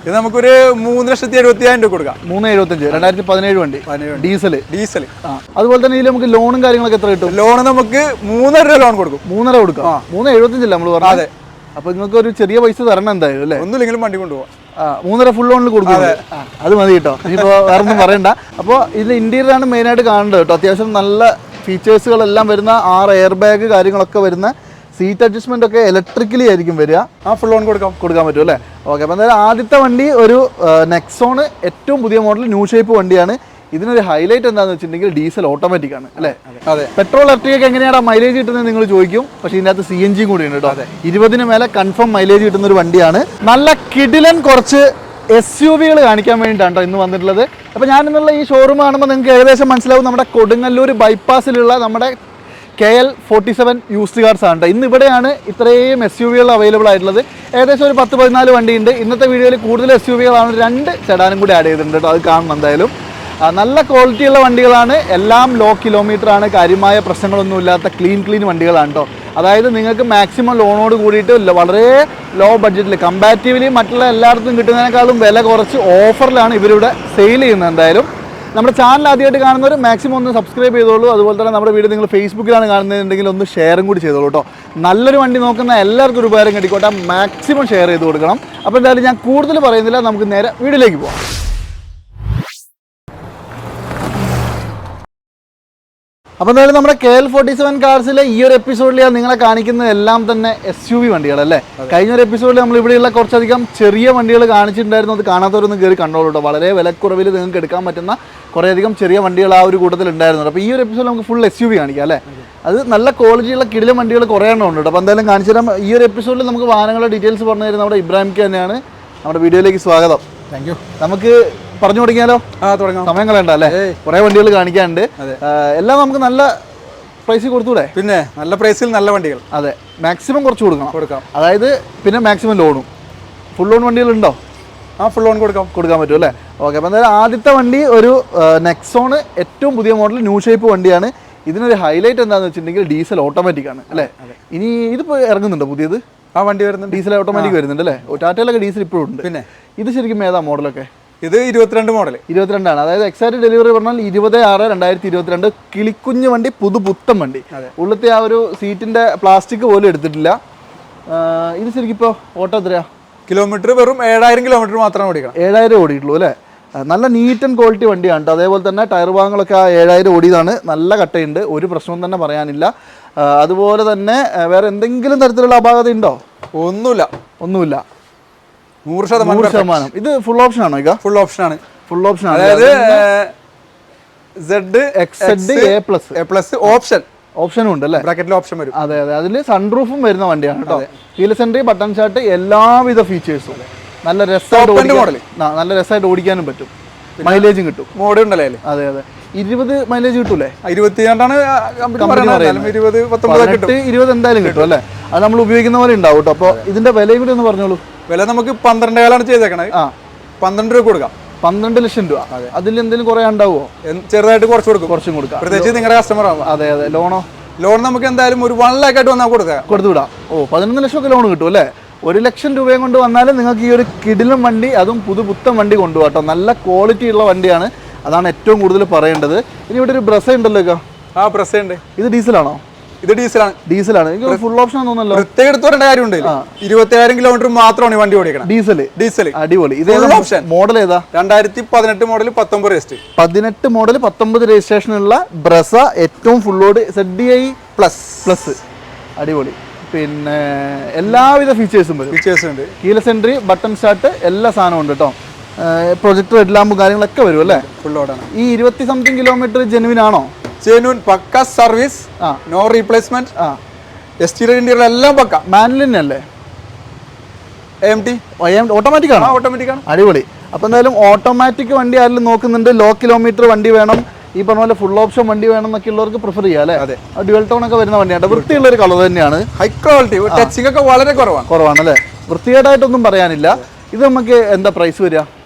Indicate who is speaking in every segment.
Speaker 1: ഇത് നമുക്കൊരു 3,75,000 രൂപ കൊടുക്കാം.
Speaker 2: 3,75,000 2017 വണ്ടി, ഡീസൽ. അതുപോലെ തന്നെ ഇതിൽ നമുക്ക് ലോണും കാര്യങ്ങളൊക്കെ എത്ര കിട്ടും?
Speaker 1: ലോൺ നമുക്ക് 3.5 രൂപ ലോൺ കൊടുക്കും.
Speaker 2: 3.5 കൊടുക്കാം. 3,75,000 നമ്മൾ പറഞ്ഞു. അതെ. അപ്പൊ നിങ്ങൾക്ക് ഒരു ചെറിയ പൈസ തരണം എന്തായാലും അല്ലേ?
Speaker 1: ഒന്നുമില്ലെങ്കിലും വണ്ടി കൊണ്ടുപോകാം.
Speaker 2: 3.5 ഫുൾ ലോണിൽ കൊടുക്കും. അത് മതി കേട്ടോ, ഇനിയിപ്പോൾ വേറെ ഒന്നും പറയണ്ട. അപ്പോൾ ഇതിൽ ഇന്റീരിയർ ആണ് മെയിനായിട്ട് കാണേണ്ടത് കേട്ടോ. അത്യാവശ്യം നല്ല ഫീച്ചേഴ്സുകളെല്ലാം വരുന്ന 6 എയർ ബാഗ് കാര്യങ്ങളൊക്കെ വരുന്ന സീറ്റ് അഡ്ജസ്റ്റ്മെന്റ് ഒക്കെ ഇലക്ട്രിക്കലി ആയിരിക്കും വരിക.
Speaker 1: ഫുൾ ലോൺ കൊടുക്കാൻ പറ്റും അല്ലേ?
Speaker 2: ഓക്കെ. അപ്പോൾ എന്തായാലും ആദ്യത്തെ വണ്ടി ഒരു നെക്സോൺ, ഏറ്റവും പുതിയ മോഡൽ ന്യൂ ഷേപ്പ് വണ്ടിയാണ്. ഇതിനൊരു ഹൈലൈറ്റ് എന്താണെന്ന് വെച്ചിട്ടുണ്ടെങ്കിൽ ഡീസൽ ഓട്ടോമാറ്റിക് ആണ് അല്ലേ?
Speaker 1: അതെ.
Speaker 2: പെട്രോൾ ഇലക്ട്രിക് എങ്ങനെയാണ് മൈലേജ് കിട്ടുന്നത് നിങ്ങൾ ചോദിക്കും. പക്ഷേ ഇതിനകത്ത് CNG കൂടി ഉണ്ട് കേട്ടോ. 20 മേലെ കൺഫേം മൈലേജ് കിട്ടുന്ന ഒരു വണ്ടിയാണ്. നല്ല കിടിലൻ കുറച്ച് SUV-കൾ കാണിക്കാൻ വേണ്ടിയിട്ടാണ് ഇന്ന് വന്നിട്ടുള്ളത്. അപ്പോൾ ഞാനിന്നുള്ള ഈ ഷോറൂം കാണുമ്പോൾ നിങ്ങൾക്ക് ഏകദേശം മനസ്സിലാവും നമ്മുടെ കൊടുങ്ങല്ലൂർ ബൈപ്പാസിലുള്ള നമ്മുടെ KL47 യൂസ്ഡ് കാർസ് ആണ്. ഇന്ന് ഇവിടെയാണ് ഇത്രയും SUV-കൾ അവൈലബിൾ ആയിട്ടുള്ളത്. ഏകദേശം ഒരു 10-14 വണ്ടിയുണ്ട്. ഇന്നത്തെ വീഡിയോയിൽ കൂടുതൽ SUV-കളാണ്, 2 സെഡാനും കൂടി ആഡ് ചെയ്തിട്ടുണ്ട് കേട്ടോ. അത് കാണണം എന്തായാലും. നല്ല ക്വാളിറ്റിയുള്ള വണ്ടികളാണ്, എല്ലാം ലോ കിലോമീറ്റർ ആണ്, കാര്യമായ പ്രശ്നങ്ങളൊന്നുമില്ലാത്ത ക്ലീൻ വണ്ടികളാണ് കേട്ടോ. അതായത് നിങ്ങൾക്ക് മാക്സിമം ലോണോട് കൂടിയിട്ട് വളരെ ലോ ബഡ്ജറ്റിൽ കമ്പാരിറ്റീവ്ലി മറ്റുള്ള എല്ലായിടത്തും കിട്ടുന്നതിനേക്കാളും വില കുറച്ച് ഓഫറിലാണ് ഇവരിവിടെ സെയിൽ ചെയ്യുന്നത്. എന്തായാലും നമ്മുടെ ചാനൽ ആദ്യമായിട്ട് കാണുന്നവർ മാക്സിമം ഒന്ന് സബ്സ്ക്രൈബ് ചെയ്തോളൂ. അതുപോലെ തന്നെ നമ്മുടെ വീഡിയോ നിങ്ങൾ ഫേസ്ബുക്കിലാണ് കാണുന്നതെന്നുണ്ടെങ്കിൽ ഒന്ന് ഷെയറും കൂടി ചെയ്തോളൂ കേട്ടോ. നല്ലൊരു വണ്ടി നോക്കുന്ന എല്ലാവർക്കും ഒരു ഉപകാരം കിട്ടിക്കോട്ടെ. മാക്സിമം ഷെയർ ചെയ്ത് കൊടുക്കണം. അപ്പോൾ എന്തായാലും ഞാൻ കൂടുതൽ പറയുന്നില്ല, നമുക്ക് നേരെ വീഡിയോയിലേക്ക് പോകാം. അപ്പോൾ എന്തായാലും നമ്മുടെ KL47 കാർസിലെ ഈ ഒരു എപ്പിസോഡിൽ ഞാൻ നിങ്ങളെ കാണിക്കുന്നത് എല്ലാം തന്നെ SUV വണ്ടികളല്ലേ. കഴിഞ്ഞ ഒരു എപ്പിസോഡിൽ നമ്മൾ ഇവിടെയുള്ള കുറച്ചധികം ചെറിയ വണ്ടികൾ കാണിച്ചിട്ടുണ്ടായിരുന്നു. അത് കാണാത്തവരൊന്നും കയറി കണ്ടോളൂ കേട്ടോ. വളരെ വിലക്കുറവിൽ നിങ്ങൾക്ക് എടുക്കാൻ പറ്റുന്ന കുറേയധികം ചെറിയ വണ്ടികൾ ആ ഒരു കൂട്ടത്തിൽ ഉണ്ടായിരുന്നു. അപ്പോൾ ഈ ഒരു എപ്പിസോഡിൽ നമുക്ക് ഫുൾ SUV കാണിക്കാം അല്ലേ. അത് നല്ല ക്വാളിറ്റിയുള്ള കിടിലൻ വണ്ടികൾ കുറേ എണ്ണം ഉണ്ട് കേട്ടോ. അപ്പോൾ എന്തായാലും കാണിച്ചു തരാം. ഈ ഒരു എപ്പിസോഡിൽ നമുക്ക് വാഹനങ്ങളുടെ ഡീറ്റെയിൽസ് പറഞ്ഞു തരുന്നത് നമ്മുടെ ഇബ്രാഹിം കെ തന്നെയാണ്. നമ്മുടെ വീഡിയോയിലേക്ക് സ്വാഗതം.
Speaker 1: Thank you.
Speaker 2: നമുക്ക് പറഞ്ഞു തുടങ്ങിയാലോ?
Speaker 1: തുടങ്ങാം.
Speaker 2: സമയം കളയണ്ട അല്ലേ? കുറേ വണ്ടികൾ കാണിക്കാനുണ്ട്. എല്ലാം നമുക്ക് നല്ല പ്രൈസിൽ കൊടുത്തൂടെ? പിന്നെ
Speaker 1: നല്ല പ്രൈസിൽ നല്ല വണ്ടികൾ.
Speaker 2: അതെ, മാക്സിമം കുറച്ച് കൊടുക്കാം. അതായത് പിന്നെ മാക്സിമം ലോണും. ഫുൾ ലോൺ വണ്ടികളുണ്ടോ?
Speaker 1: ഫുൾ ലോൺ കൊടുക്കാൻ പറ്റും
Speaker 2: അല്ലേ? ഓക്കെ. അപ്പോൾ എന്തായാലും ആദ്യത്തെ വണ്ടി ഒരു നെക്സോൺ, ഏറ്റവും പുതിയ മോഡൽ ന്യൂ ഷേപ്പ് വണ്ടിയാണ്. ഇതിനൊരു ഹൈലൈറ്റ് എന്താണെന്ന് വെച്ചിട്ടുണ്ടെങ്കിൽ ഡീസൽ ഓട്ടോമാറ്റിക് ആണ് അല്ലേ? ഇനി ഇതിപ്പോൾ ഇറങ്ങുന്നുണ്ടോ പുതിയത്?
Speaker 1: വണ്ടി വരുന്നുണ്ട്,
Speaker 2: ഡീസൽ ഓട്ടോമാറ്റിക് വരുന്നുണ്ട് അല്ലേ? ടാറ്റയിലൊക്കെ ഡീസൽ ഇപ്പോഴും ഉണ്ട്. പിന്നെ ഇത് ശരിക്കും ഏതാ മോഡലൊക്കെ?
Speaker 1: ഇത് 22 മോഡൽ.
Speaker 2: 22 അതായത് എക്സാക്ട് ഡെലിവറി പറഞ്ഞാൽ 26/2022. കിളിക്കുഞ്ഞ് വണ്ടി, പുതുപുത്തൻ വണ്ടി. ഉള്ളത്തെ ആ ഒരു സീറ്റിന്റെ പ്ലാസ്റ്റിക് പോലും എടുത്തിട്ടില്ല. ഇത് ശരിക്കും ഇപ്പോൾ ഓട്ടോ എത്രയാ?
Speaker 1: കിലോമീറ്റർ വെറും 7,000 കിലോമീറ്റർ മാത്രമേ ഓടിക്കണം.
Speaker 2: 7,000 ഓടിയിട്ടുള്ളൂ അല്ലേ? നല്ല നീറ്റ് ആൻഡ് ക്വാളിറ്റി വണ്ടിയാണ് കേട്ടോ. അതേപോലെ തന്നെ ടയർ ഭാഗങ്ങളൊക്കെ ആ 7,000 ഓടിയതാണ്. നല്ല കട്ടയുണ്ട്, ഒരു പ്രശ്നവും തന്നെ പറയാനില്ല. അതുപോലെ തന്നെ വേറെ എന്തെങ്കിലും തരത്തിലുള്ള അപാകത ഉണ്ടോ? ഒന്നുമില്ല. 100%. ഇത് ഫുൾ ഓപ്ഷൻ ആണോ? ഫുൾ ഓപ്ഷൻ ആണ്.
Speaker 1: അതായത് ZXZ
Speaker 2: ഓപ്ഷനും ഉണ്ട് അല്ലേ?
Speaker 1: ബ്രാക്കറ്റിൽ ഓപ്ഷൻ വരും.
Speaker 2: അതെ. അതിൽ സൺറൂഫും വരുന്ന വണ്ടിയാണ് കേട്ടോ. കീലെസ് എൻട്രി, ബട്ടൺ സ്റ്റാർട്ട്, എല്ലാവിധ ഫീച്ചേഴ്സും. നല്ല രസമായിട്ട് ഓടിക്കാനും പറ്റും. മൈലേജും കിട്ടും.
Speaker 1: മോഡ് ഉണ്ടല്ലേ?
Speaker 2: അതെ. 20 മൈലേജ് കിട്ടൂലേ?
Speaker 1: 22
Speaker 2: 20 എന്തായാലും കിട്ടും അല്ലേ? അത് നമ്മൾ ഉപയോഗിക്കുന്ന പോലെ ഉണ്ടാവും കേട്ടോ. അപ്പോൾ ഇതിന്റെ വിലയും കൂടി ഒന്ന് പറഞ്ഞോളൂ.
Speaker 1: വില നമുക്ക് 12,000 ചെയ്തേക്കണത്. 12 രൂപ കൊടുക്കാം.
Speaker 2: 12 ലക്ഷം രൂപ. അതിൽ എന്തെങ്കിലും കുറേ ഉണ്ടാവുമോ?
Speaker 1: ചെറുതായിട്ട് കുറച്ചും കൊടുക്കാം. പ്രത്യേകിച്ച് നിങ്ങളുടെ കസ്റ്റമർ ആവും.
Speaker 2: അതെ.
Speaker 1: ലോൺ നമുക്ക് എന്തായാലും ഒരു 1 lakh ആയിട്ട് വന്നാൽ
Speaker 2: കൊടുത്തുവിടാം. 11 ലക്ഷമൊക്കെ ലോൺ കിട്ടും അല്ലേ? 1 ലക്ഷം രൂപയും കൊണ്ട് വന്നാലും നിങ്ങൾക്ക് ഈ ഒരു കിടിലൻ വണ്ടി, അതും പുതുപുത്തൻ വണ്ടി കൊണ്ടുപോകാം കേട്ടോ. നല്ല ക്വാളിറ്റി ഉള്ള വണ്ടിയാണ്, അതാണ് ഏറ്റവും കൂടുതൽ പറയേണ്ടത്. ഇനി ഇവിടെ ഒരു ബ്രസ ഉണ്ടല്ലോ.
Speaker 1: ബ്രസ ഉണ്ട്.
Speaker 2: ഇത് ഡീസലാണോ?
Speaker 1: ഇത് ഡീസലാണ്.
Speaker 2: എനിക്ക് ഫുൾ ഓപ്ഷൻ തോന്നുന്നല്ലോ.
Speaker 1: പ്രത്യേകം എടുത്ത് പറയേണ്ട കാര്യമുണ്ട്. 27,000 കിലോമീറ്റർ മാത്രമാണ് ഈ വണ്ടി ഓടിക്കണം. ഡീസൽ
Speaker 2: അടിപൊളി. ഇത് ഓപ്ഷൻ മോഡൽ ഏതാ?
Speaker 1: 2018 മോഡൽ 19 രജിസ്റ്റർ.
Speaker 2: 18 മോഡൽ 19 രജിസ്ട്രേഷനുള്ള ബ്രസ, ഏറ്റവും ഫുൾ ലോഡ് ZDI പ്ലസ്. അടിപൊളി. പിന്നെ എല്ലാവിധ ഫീച്ചേഴ്സും
Speaker 1: ഉണ്ട്.
Speaker 2: കീലെസ് എൻട്രി, ബട്ടൺ സ്റ്റാർട്ട്, എല്ലാ സാധനവും ഉണ്ട് കേട്ടോ. പ്രൊജക്ടർ, ഹെഡ് ലാമ്പ് കാര്യങ്ങളൊക്കെ വരും അല്ലേ?
Speaker 1: ഫുൾ ലോഡാണ്.
Speaker 2: ഈ 20-something കിലോമീറ്റർ ജെനുവിൻ ആണോ?
Speaker 1: Pucca service, no replacement. Exterior interior എല്ലാം പക്ക.
Speaker 2: മാനുവൽ അല്ലേ? ഓട്ടോമാറ്റിക് ആണ്. അടിപൊളി. അപ്പൊ എന്തായാലും ഓട്ടോമാറ്റിക് വണ്ടി ആരെങ്കിലും നോക്കുന്നുണ്ട്, ലോ കിലോമീറ്റർ വണ്ടി വേണം, ഈ പറഞ്ഞ പോലെ ഫുൾ ഓപ്ഷൻ വണ്ടി വേണം എന്നൊക്കെ ഉള്ളവർക്ക് പ്രിഫർ ചെയ്യാം അല്ലേ? ഡ്യുവൽ ടോൺ ഒക്കെ വരുന്ന വണ്ടിയാണ്. വൃത്തിയുള്ള ഒരു കളർ തന്നെയാണ്.
Speaker 1: High quality. ടച്ചിങ് ഒക്കെ വളരെ കുറവാണ്
Speaker 2: അല്ലേ? വൃത്തികേടായിട്ടൊന്നും പറയാനില്ല. ഇത് നമുക്ക് എന്താ പ്രൈസ് വരിക?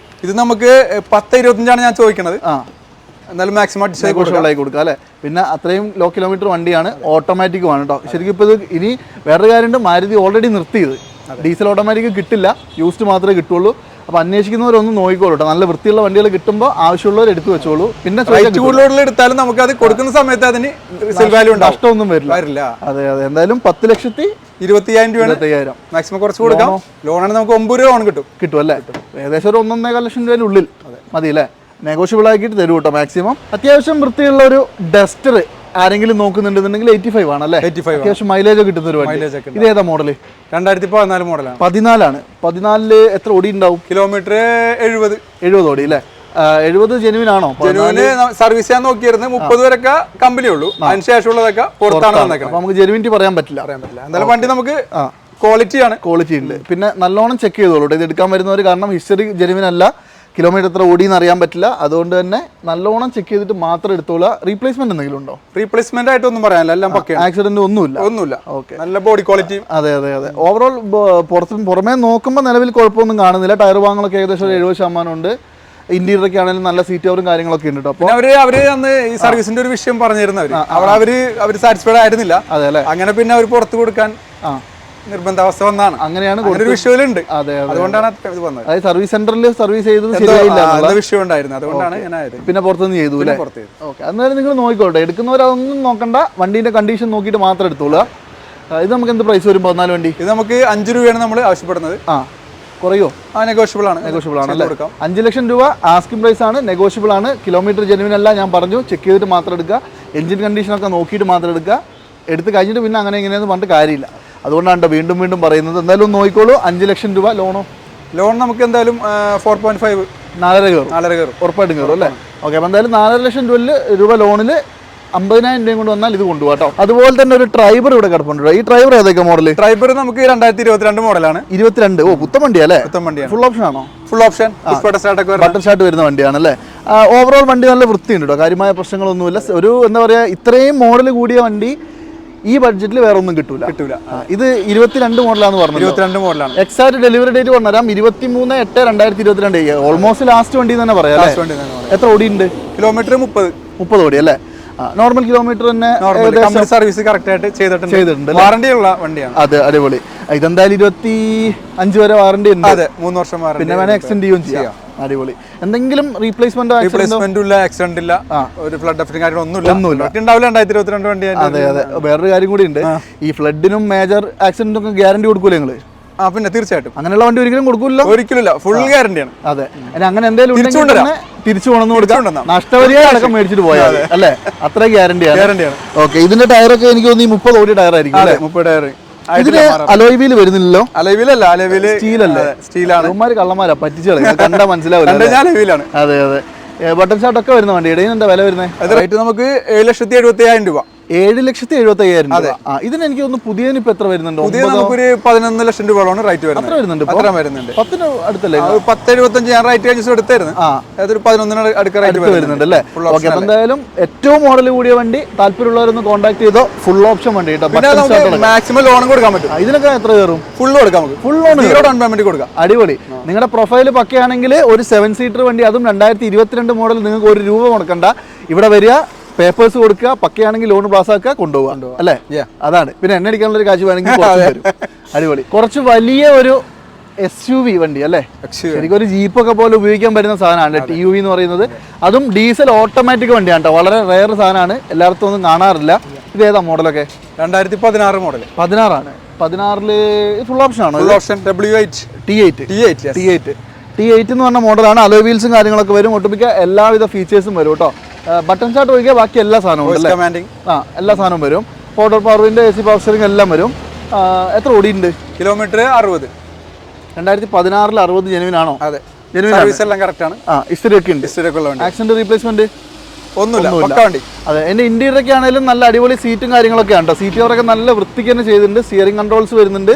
Speaker 1: ഇത് നമുക്ക് 10-25 ഞാൻ ചോദിക്കണത്. എന്നാലും മാക്സിമം
Speaker 2: കൊടുക്കാം അല്ലേ? പിന്നെ അത്രയും ലോ കിലോമീറ്റർ വണ്ടിയാണ്, ഓട്ടോമാറ്റിക് ആണ് കേട്ടോ. ശരിക്കും ഇപ്പോൾ ഇത് ഇനി വേറൊരു കാര്യമുണ്ട്, മാരുതി ഓൾറെഡി നിർത്തിയത്. ഡീസൽ ഓട്ടോമാറ്റിക് കിട്ടില്ല, യൂസ്ഡ് മാത്രമേ കിട്ടുള്ളൂ. അപ്പോൾ അന്വേഷിക്കുന്നവരൊന്നും നോക്കിക്കോളൂ കേട്ടോ. നല്ല വൃത്തിയുള്ള വണ്ടികൾ കിട്ടുമ്പോൾ ആവശ്യമുള്ളവർ എടുത്തു വെച്ചോളൂ. പിന്നെ
Speaker 1: കൂടുതൽ എടുത്താലും നമുക്ക് അത് കൊടുക്കുന്ന സമയത്ത് അതിന്
Speaker 2: നഷ്ടമൊന്നും വരില്ല. അതെ അതെ. എന്തായാലും
Speaker 1: 10,20,000 മാക്സിമം കുറച്ച് കൊടുക്കാം. ലോണാണ് നമുക്ക് 9 രൂപ ലോൺ കിട്ടും
Speaker 2: അല്ലേ? ഏകദേശം ഒരു 1.5 ലക്ഷം രൂപയുടെ ഉള്ളിൽ മതി അല്ലേ? നെഗോഷ്യബിൾ ആക്കിയിട്ട് തരും കേട്ടോ മാക്സിമം. അത്യാവശ്യം വൃത്തിയുള്ള ഒരു ഡസ്റ്റർ ആരെങ്കിലും നോക്കുന്നുണ്ടെന്നുണ്ടെങ്കിൽ 85 ആണല്ലേ?
Speaker 1: 85
Speaker 2: അത്യാവശ്യം മൈലേജ് കിട്ടുന്ന ഒരു വണ്ടി. ഇത് ഏതാ മോഡല്?
Speaker 1: 2014 മോഡലാണ്.
Speaker 2: 14 14 എത്ര ഓടി ഉണ്ടാവും?
Speaker 1: കിലോമീറ്റർ 70
Speaker 2: ഓടി അല്ലേ? 70 ജെനുവിൻ ആണോ?
Speaker 1: സർവീസ് ചെയ്യാൻ നോക്കിയിരുന്നത് 30 വരെയൊക്കെ കമ്പനി ഉള്ളൂ. അതിനുശേഷമുള്ളതൊക്കെ പുറത്താണ് വന്നേക്കുന്നത്.
Speaker 2: നമുക്ക് ജെനുവിനിറ്റി പറയാൻ പറ്റില്ല.
Speaker 1: എന്തായാലും വണ്ടി നമുക്ക് ക്വാളിറ്റി ഉണ്ട്.
Speaker 2: പിന്നെ നല്ലോണം ചെക്ക് ചെയ്തോളൂ ഇത് എടുക്കാൻ വരുന്നവർ. കാരണം ഹിസ്റ്ററി ജെനുവിൻ അല്ല, കിലോമീറ്റർ എത്ര ഓടിയെന്ന് അറിയാൻ പറ്റില്ല. അതുകൊണ്ട് തന്നെ നല്ലോണം ചെക്ക് ചെയ്തിട്ട് മാത്രം എടുത്തോളൂ. റീപ്ലേസ്മെന്റ് എന്തെങ്കിലും ഉണ്ടോ?
Speaker 1: റീപ്ലേസ്മെന്റ് ആയിട്ടൊന്നും പറയാനില്ല, എല്ലാം പക്കയാണ്.
Speaker 2: ആക്സിഡന്റ് ഒന്നുമില്ല.
Speaker 1: ഓക്കെ, നല്ല ബോഡി ക്വാളിറ്റി.
Speaker 2: അതെ. ഓവറോൾ പുറമേ നോക്കുമ്പോൾ നിലവിൽ കുഴപ്പമൊന്നും കാണുന്നില്ല. ടയർ ഭാഗങ്ങളൊക്കെ ഏകദേശം 70% ഉണ്ട്. ഇന്റീരിയറൊക്കെ ആണെങ്കിലും നല്ല സീറ്റ് കവറും കാര്യങ്ങളൊക്കെ ഉണ്ട്. അപ്പോൾ
Speaker 1: അവര് അന്ന് ഈ സർവീസിന്റെ ഒരു വിഷയം പറഞ്ഞിരുന്നവര് അവര് സാറ്റിസ്ഫൈഡ് ആയിരുന്നില്ല.
Speaker 2: അതെ അല്ലേ?
Speaker 1: അങ്ങനെ പിന്നെ അവർ പുറത്ത് കൊടുക്കാൻ നിർബന്ധാവസ്ഥ വന്നാണ്.
Speaker 2: അങ്ങനെയാണ്
Speaker 1: ഒരു വിഷയമുണ്ട്.
Speaker 2: അതെ.
Speaker 1: അതുകൊണ്ടാണ് ഇത് വന്നത്.
Speaker 2: അതായത് സർവീസ് സെന്ററിൽ സർവീസ് ചെയ്തത് ശരിയായില്ല,
Speaker 1: വിഷയം ഉണ്ടായിരുന്നു. അതുകൊണ്ടാണ്
Speaker 2: പിന്നെ പുറത്തുനിന്ന് ചെയ്തു അല്ലേ? ഓക്കെ. അന്നേരം നിങ്ങൾ നോക്കിക്കോട്ടെ. എടുക്കുന്നവരതൊന്നും നോക്കണ്ട, വണ്ടീന്റെ കണ്ടീഷൻ നോക്കിയിട്ട് മാത്രം എടുത്തോളുക. ഇത് നമുക്ക് എന്ത് പ്രൈസ് വരും? 14 വണ്ടി
Speaker 1: ഇത് നമുക്ക് 5 രൂപയാണ് നമ്മൾ ആവശ്യപ്പെടുന്നത്.
Speaker 2: കുറയോ?
Speaker 1: നെഗോഷ്യബിൾ ആണ്
Speaker 2: അല്ലേ? 5 ലക്ഷം രൂപ ആസ്കിംഗ് പ്രൈസ് ആണ്. നെഗോഷ്യബിൾ ആണ്. കിലോമീറ്റർ ജെനുവിൻ അല്ല, ഞാൻ പറഞ്ഞു. ചെക്ക് ചെയ്തിട്ട് മാത്രം എടുക്കുക. എഞ്ചിൻ കണ്ടീഷനൊക്കെ നോക്കിയിട്ട് മാത്രം എടുക്കുക. എടുത്ത് കഴിഞ്ഞിട്ട് പിന്നെ അങ്ങനെ ഇങ്ങനെയൊന്നും പറഞ്ഞിട്ട് കാര്യമില്ല. അതുകൊണ്ടാണ് വീണ്ടും പറയുന്നത്. എന്തായാലും നോക്കിക്കോളൂ. 5 ലക്ഷം രൂപ
Speaker 1: ലോൺ നമുക്ക് എന്തായാലും 4.5 4.5 കയറും.
Speaker 2: ഉറപ്പായിട്ടും കയറും അല്ലേ? ഓക്കെ. അപ്പോൾ എന്തായാലും 4.5 ലക്ഷം രൂപ ലോണിൽ 50,000 രൂപയും കൊണ്ട് വന്നാൽ ഇത് കൊണ്ടുപോകാം കേട്ടോ. അതുപോലെ തന്നെ ഒരു ഡ്രൈവർ ഇവിടെ കിടപ്പുണ്ട്. ഈ ഡ്രൈവർ ഏതൊക്കെ മോഡൽ?
Speaker 1: ഡ്രൈവർ നമുക്ക് 2022 മോഡലാണ്.
Speaker 2: 22. പുത്തൻ വണ്ടിയല്ലേ? ഫുൾ ഓപ്ഷൻ ആണോ?
Speaker 1: ഫുൾ ഓപ്ഷൻ, ബട്ടർ
Speaker 2: സ്റ്റാർട്ട് വരുന്ന വണ്ടിയാണ് അല്ലേ? ഓവറോൾ വണ്ടി നല്ല വൃത്തിയുണ്ട് കേട്ടോ. കാര്യമായ പ്രശ്നങ്ങളൊന്നുമില്ല. ഒരു എന്താ പറയുക, ഇത്രയും മോഡൽ കൂടിയ വണ്ടി ഈ ബഡ്ജറ്റിൽ വേറെ ഒന്നും കിട്ടൂല. ഇത് 22 മോഡലാന്ന് പറഞ്ഞു.
Speaker 1: 22 മോഡലാണ്.
Speaker 2: എക്സാക്ട് ഡെലിവറി ഡേറ്റ് പറഞ്ഞുതരാം. 23/8/2022. ഓൾമോസ്റ്റ് ലാസ്റ്റ് വണ്ടി തന്നെ പറയാം. എത്ര ഓടിയുണ്ട്?
Speaker 1: കിലോമീറ്റർ 30
Speaker 2: ഓടി അല്ലേ? നോർമൽ കിലോമീറ്റർ തന്നെ
Speaker 1: സർവീസ് കറക്റ്റ് ആയിട്ട് ചെയ്തിട്ടുണ്ട്. വാറണ്ടി ഉള്ള വണ്ടിയാണ്.
Speaker 2: അതെ, അടിപൊളി. ഇതെന്തായാലും 25 വരെ വാറണ്ടി ഉണ്ട്.
Speaker 1: 3 വർഷം വാറണ്ടി.
Speaker 2: പിന്നെ വേണേൽ എക്സ്റ്റെൻഡ് ചെയ്യുകയും ചെയ്യാം. അടിപൊളി. എന്തെങ്കിലും റീപ്ലേസ്മെന്റ്
Speaker 1: ഇല്ല, ആക്സിഡന്റ് ഇല്ല, ഒരു ഫ്ലഡ് എഫക്റ്റും കാര്യങ്ങളൊന്നുമില്ല. 2022 വണ്ടി.
Speaker 2: അതെ. വേറൊരു കാര്യം കൂടി ഉണ്ട്. ഈ ഫ്ലഡിനും മേജർ ആക്സിഡന്റും ഒക്കെ ഗ്യാരണ്ടി കൊടുക്കൂലേ നിങ്ങള്?
Speaker 1: പിന്നെ തീർച്ചയായിട്ടും
Speaker 2: അങ്ങനെയുള്ള വണ്ടി ഒരിക്കലും കൊടുക്കില്ല.
Speaker 1: ഒരിക്കലില്ല, ഫുൾ ഗ്യാരണ്ടിയാണ്.
Speaker 2: അതെ. അങ്ങനെ എന്തെങ്കിലും തിരിച്ചു കൊണ്ടു കൊടുക്കാം. നഷ്ടപരിഹാരം അടക്കം മേടിച്ചിട്ട് പോയാൽ അല്ലേ? അത്ര ഗ്യാരണ്ടിയാണ്. ഓക്കെ. ഇതിന്റെ ടയറൊക്കെ എനിക്ക് തോന്നി 30 ഓടി ടയർ ആയിരിക്കും.
Speaker 1: 30 ടയർ.
Speaker 2: ഇതിന് അലോയ് വീല് വരുന്നില്ലല്ലോ?
Speaker 1: അലോയിലല്ല, അലോയില് സ്റ്റീലാണ്.
Speaker 2: കള്ളന്മാരാ പറ്റിച്ചു കണ്ടാ മനസ്സിലാവില്ല. അതെ. ബട്ടൺ ഷാട്ട് ഒക്കെ വരുന്ന വണ്ടി. ഇടയിൽ എന്താ വില വരുന്നത്?
Speaker 1: റേറ്റ് നമുക്ക് 7,75,000 രൂപ.
Speaker 2: 7,75,000 രൂപ. ഇതിന് എനിക്ക് തോന്നുന്നു പുതിയതിന് ഇപ്പൊ എത്ര വരുന്നുണ്ട്?
Speaker 1: പുതിയ നമുക്കൊരു 11 ലക്ഷം രൂപയാണ് റേറ്റ് വരുന്നത്.
Speaker 2: അത്ര വരുന്നുണ്ട്. 10 അടുത്തല്ലേ?
Speaker 1: 10,75 ഞാൻ റേറ്റ് കഴിഞ്ഞ എടുത്തായിരുന്നു. അതൊരു 11 അടുക്ക റേറ്റ്
Speaker 2: വരുന്നുണ്ട് അല്ലേ? ഓക്കെ. എന്തായാലും ഏറ്റവും മോഡൽ കൂടിയ വണ്ടി താല്പര്യമുള്ളവരൊന്ന് കോൺടാക്ട് ചെയ്തോ. ഫുൾ ഓപ്ഷൻ വണ്ടി കേട്ടോ.
Speaker 1: മാക്സിമം ലോണും കൊടുക്കാൻ പറ്റും.
Speaker 2: ഇതിനൊക്കെ എത്ര കയറും?
Speaker 1: ഫുൾ കൊടുക്കാം. ഫുൾ ലോൺ ഡൗൺ പേയ്മെന്റ് കൊടുക്കാം.
Speaker 2: അടിപൊളി. നിങ്ങളുടെ പ്രൊഫൈൽ പക്കയാണെങ്കിൽ ഒരു 7 സീറ്റർ വണ്ടി, അതും 2022 മോഡൽ, നിങ്ങൾക്ക് 1 രൂപ മുടക്കണ്ട. ഇവിടെ വരിക, പേപ്പേഴ്സ് കൊടുക്കുക, പക്കയാണെങ്കിൽ ലോൺ പാസ്സാക്കുക, കൊണ്ടുപോകാം അല്ലേ? അതാണ്. പിന്നെ എണ്ണ അടിക്കാനുള്ള ഒരു കാശ് വേണമെങ്കിൽ അടിപൊളി. കുറച്ച് വലിയ ഒരു SUV വണ്ടി അല്ലേ? ശരിക്കും ഒരു ജീപ്പൊക്കെ പോലെ ഉപയോഗിക്കാൻ പറ്റുന്ന സാധനമാണ് TUV എന്ന് പറയുന്നത്. അതും ഡീസൽ ഓട്ടോമാറ്റിക് വണ്ടിയാണ് കേട്ടോ. വളരെ റെയർ സാധനമാണ്, എല്ലായിടത്തും ഒന്നും കാണാറില്ല. ഇത് ഏതാ മോഡലൊക്കെ?
Speaker 1: 2016 മോഡൽ.
Speaker 2: 16 ആണ്. 16 ഫുൾ ഓപ്ഷൻ ആണോ?
Speaker 1: W8
Speaker 2: T8 എന്ന് പറഞ്ഞ മോഡലാണ്. അലോയ് വീൽസും കാര്യങ്ങളൊക്കെ വരും. ഒട്ടുമിക്ക എല്ലാവിധ ഫീച്ചേഴ്സും വരും കേട്ടോ. ബട്ടൺ ഷാട്ട് ഒഴികെ ബാക്കി എല്ലാ സാധനവും ഉണ്ട്. എല്ലാ സാധനവും വരും. പൗഡർ പവറിന്റെ AC പവർ സ്റ്റിയറിംഗ് എല്ലാം വരും. എത്ര ഓടിയുണ്ട്?
Speaker 1: കിലോമീറ്റർ 60.
Speaker 2: 2016 60 ജെനുവിൻ ആണോ?
Speaker 1: അതെ, സർവീസ് എല്ലാം കറക്റ്റ് ആണ്.
Speaker 2: ഹിസ്റ്ററി ഒക്കെ ഉണ്ട്. ആക്സിഡന്റ് റീപ്ലേസ്മെന്റ്
Speaker 1: ഒന്നുമില്ല.
Speaker 2: അതെ. എന്റെ ഇന്റീരിയർ ഒക്കെ ആണെങ്കിലും നല്ല അടിപൊളി സീറ്റും കാര്യങ്ങളൊക്കെ ആണ്. സീറ്റ് കവറൊക്കെ നല്ല വൃത്തിക്ക് തന്നെ ചെയ്തിട്ടുണ്ട്. സ്റ്റിയറിംഗ് കൺട്രോൾസ് വരുന്നുണ്ട്.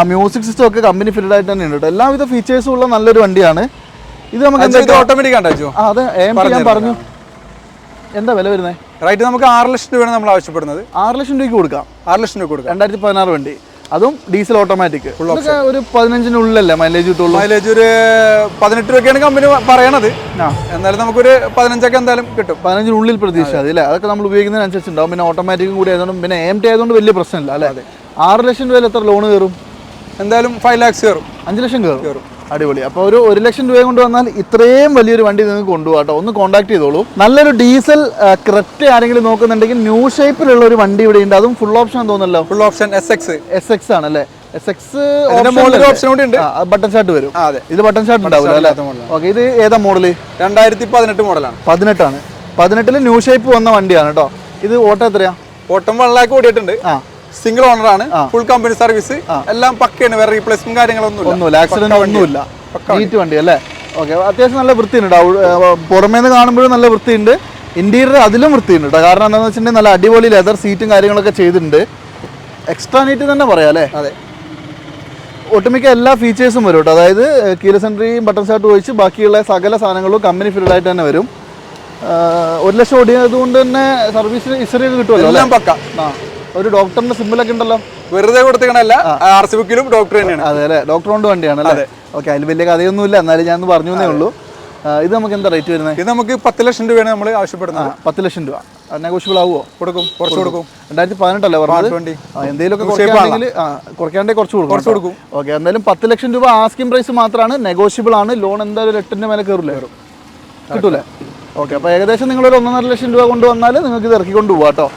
Speaker 2: മ്യൂസിക് സിസ്റ്റം ഒക്കെ കമ്പനി ഫിറ്റഡ് ആയിട്ട് തന്നെ ഉണ്ട്. എല്ലാവിധ ഫീച്ചേഴ്സും ഉള്ള നല്ലൊരു വണ്ടിയാണ് ഇത്. നമുക്ക്
Speaker 1: ഓട്ടോമാറ്റിക്
Speaker 2: അതെ, ഞാൻ പറഞ്ഞു. എന്താ വില വരുന്നത്?
Speaker 1: റേറ്റ് നമുക്ക് 6 ലക്ഷം രൂപയാണ് നമ്മൾ ആവശ്യപ്പെടുന്നത്.
Speaker 2: 6 ലക്ഷം രൂപയ്ക്ക് കൊടുക്കാം.
Speaker 1: 6 ലക്ഷം രൂപ കൊടുക്കാം.
Speaker 2: 2016 വണ്ടി, അതും ഡീസൽ ഓട്ടോമാറ്റിക്. ഒരു 15-നുള്ളിലല്ലേ മൈലേജ് കിട്ടുള്ളൂ?
Speaker 1: മൈലേജ് ഒരു 18 രൂപയ്ക്കാണ് കമ്പനി പറയണത്. എന്നാലും നമുക്കൊരു 15 എന്തായാലും കിട്ടും.
Speaker 2: 15-നുള്ളിൽ പ്രതീക്ഷ അല്ലേ? അതൊക്കെ നമ്മൾ ഉപയോഗിക്കുന്നതിനനുസരിച്ച് ഉണ്ടാവും. പിന്നെ ഓട്ടോമാറ്റിക്കും കൂടി ആയതുകൊണ്ട്, പിന്നെ AMT ആയതുകൊണ്ട് വലിയ പ്രശ്നമില്ല അല്ലേ? 6 ലക്ഷം രൂപയിൽ എത്ര ലോൺ കയറും?
Speaker 1: എന്തായാലും 5 lakhs കയറും.
Speaker 2: 5 ലക്ഷം കയറും. അടിപൊളി. അപ്പോൾ ഒരു 1 ലക്ഷം രൂപ കൊണ്ട് വന്നാൽ ഇത്രയും വലിയൊരു വണ്ടി നിങ്ങൾക്ക് കൊണ്ടുപോകാം കേട്ടോ. ഒന്ന് കോൺടാക്ട് ചെയ്തോളൂ. നല്ലൊരു ഡീസൽ ക്രെറ്റ ആരെങ്കിലും നോക്കുന്നുണ്ടെങ്കിൽ ന്യൂ ഷേപ്പിലുള്ള ഒരു വണ്ടി ഇവിടെ ഉണ്ട്. അതും ഫുൾ ഓപ്ഷൻ തോന്നല്ലോ.
Speaker 1: ഫുൾ ഓപ്ഷൻ SX
Speaker 2: ആണല്ലേ. SX
Speaker 1: ഓപ്ഷൻ കൂടി ഉണ്ട്.
Speaker 2: ബട്ടൺ ഷാട്ട് വരും. ഇത് ബട്ടൺ ഷാട്ട് ഉണ്ടാവില്ല അല്ലേ? ഓക്കെ. ഇത് ഏതാ മോഡല്?
Speaker 1: 2018 മോഡലാണ്.
Speaker 2: 18 ആണ്. 18 ന്യൂ ഷേപ്പ് വന്ന വണ്ടിയാണ് കേട്ടോ. ഇത് ഓട്ടം എത്രയാ?
Speaker 1: ഓട്ടം 1 lakh ഓടിയിട്ടുണ്ട്. സിംഗിൾ ഓണർ ആണ്. ഫുൾ കമ്പനി സർവീസ് എല്ലാം പക്കയാണ്. വേറെ റീപ്ലേസ്മെന്റ് കാര്യങ്ങളൊന്നുമില്ല.
Speaker 2: ആക്സിഡന്റ് ഒന്നുമില്ല. നീറ്റ് വണ്ടി അല്ലേ? ഓക്കെ. അത്യാവശ്യം നല്ല വൃത്തിയുണ്ട്. പുറമേന്ന് കാണുമ്പോഴും നല്ല വൃത്തിയുണ്ട്. ഇന്റീരിയർ അതിലും വൃത്തിയുണ്ട് കേട്ടോ. കാരണം എന്താണെന്ന് വെച്ചിട്ടുണ്ടെങ്കിൽ നല്ല അടിപൊളി ലെതർ സീറ്റും കാര്യങ്ങളൊക്കെ ചെയ്തിട്ടുണ്ട്. എക്സ്ട്രാ നീറ്റ് തന്നെ പറയാം അല്ലേ?
Speaker 1: അതെ.
Speaker 2: ഒട്ടുമിക്ക എല്ലാ ഫീച്ചേഴ്സും വരും കേട്ടോ. അതായത് കീലസ് എൻട്രിയും ബട്ടൺ സ്റ്റാർട്ട് ഒഴിച്ച് ബാക്കിയുള്ള സകല സാധനങ്ങളും കമ്പനി ഫിൽഡ് ആയിട്ട് തന്നെ വരും. 1 ലക്ഷം ഓടിയത് കൊണ്ട് തന്നെ സർവീസ് ഹിസ്റ്ററി ഒക്കെ കിട്ടുമല്ലോ.
Speaker 1: പക്ക.
Speaker 2: ഒരു ഡോക്ടറിന്റെ സിമ്പിളൊക്കെ ഉണ്ടല്ലോ.
Speaker 1: വെറുതെ കൊടുത്തല്ല. RC ബുക്കിലും ഡോക്ടർ തന്നെയാണ്.
Speaker 2: അതെ അല്ലേ? ഡോക്ടർ കൊണ്ട് വണ്ടിയാണ് അല്ലേ? ഓക്കെ. അതിൽ വലിയ കഥയൊന്നുമില്ല. എന്നാലും ഞാൻ പറഞ്ഞു എന്നേ ഉള്ളൂ. ഇത് നമുക്ക് എന്താ റേറ്റ് വരുന്നത്?
Speaker 1: ഇത് നമുക്ക് 10 ലക്ഷം രൂപയാണ് നമ്മൾ ആവശ്യപ്പെടുന്നത്.
Speaker 2: 10 ലക്ഷം രൂപ നെഗോഷ്യബിൾ ആവുമോ?
Speaker 1: കുറച്ച് കൊടുക്കും.
Speaker 2: 2018 അല്ലേ പറഞ്ഞത്? എന്തെങ്കിലുമൊക്കെ കുറയ്ക്കാണ്ടേ കുറച്ച് കൊടുക്കും. ഓക്കെ. എന്തായാലും 10 ലക്ഷം രൂപ ആസ്കിംഗ് പ്രൈസ് മാത്രമാണ്. നെഗോഷ്യബിൾ ആണ്. ലോൺ എന്തായാലും 8ന്റെ മേലെ കയറില്ലേ? കിട്ടൂലേ? ഓക്കെ. അപ്പോൾ ഏകദേശം നിങ്ങളൊരു 1.5 ലക്ഷം രൂപ കൊണ്ടുവന്നാൽ നിങ്ങൾക്ക് ഇത് ഇറക്കിക്കൊണ്ട് പോകാം കേട്ടോ.